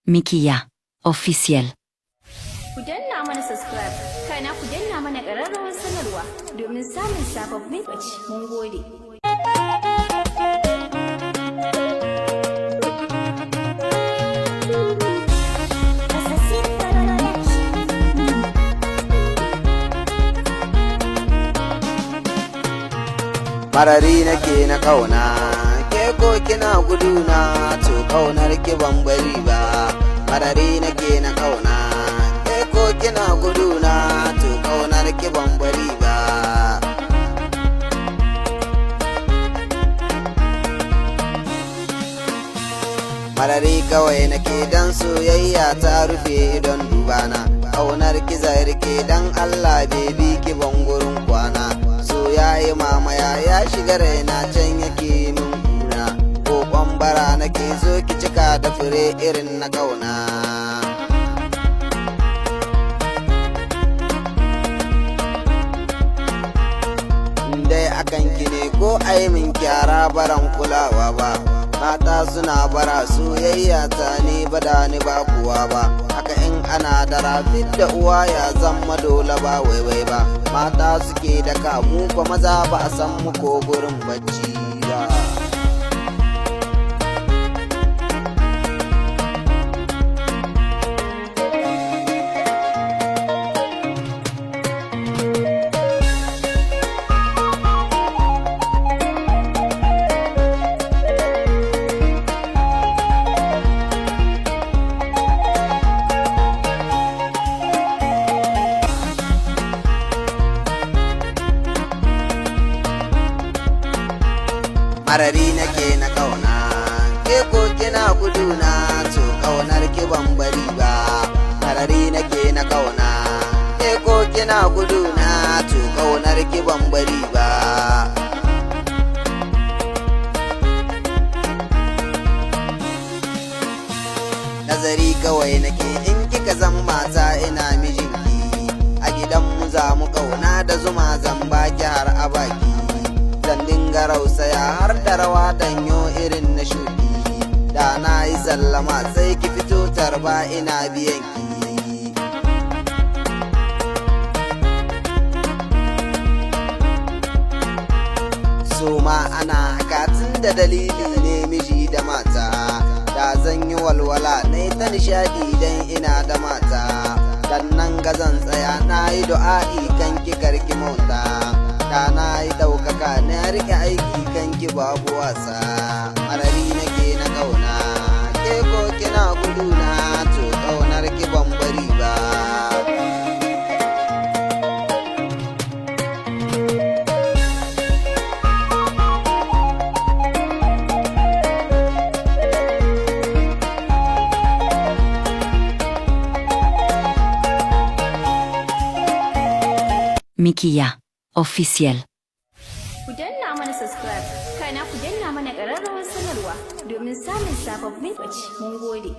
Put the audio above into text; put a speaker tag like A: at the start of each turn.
A: Mikiya Official.
B: Ku danna mana subscribe, kana ku danna mana ƙararrawar sanarwa domin samun sababbin baci. Mun gode.
C: Marari nake na kauna, ke ko kina guduna, to kaunar ki ban bari ba. Marari nake na kauna, ke ko kina guduna, to kaunar ki ban bari ba. Marari kawai nake dan soyayya ta rufe idon dubana. Kaunar ki zai rike dan Allah bebi ki ban gurin kwana. Yayi mamaya ya shiga raina can yake min kuna, ko kwambara nake zo ki cika da fure irin na kauna. Dai akan ki ne ko ai min kyara baran kulawa ba, mata suna bara soyayya ta ne bada ni ba kuwa ba. Haka in ana da rafi da uwa ya zama dole ba waiwai ba, mata suke da kamu kwa maza ba a san mu ko gurin bacci ba. Marari nake na kauna, ke ko kina guduna, to kaunar ki ban bari ba. Marari nake na kauna, ke ko kina guduna, to kaunar ki ban bari ba. Nazari kawai nake in kika zan mata ina mijinki, a gidanmu za mu kauna da zuma zan baki har a baki. Zan dinga rausaya har da rawa danyo irin na shuɗi, da na yi sallama sai ki fito tarba ina biyan ki. So ma ana haka tun da dalili ne miji da mata, da zan yi walwala na ta nishaɗi dan ina da mata. Dan nan ga zan tsaya na yi du'a'i kan ki karki mota, da na yi ɗaukaka na rike aiki kan ki babu wasa. Marari nake na kauna, ke ko kina guduna, to kaunar ki ban bari ba.
A: Mikiya Official.
B: Ku danna mana subscribe, kana ku danna mana ƙararrawar sanarwa domin samun sababbin baci. Mun gode.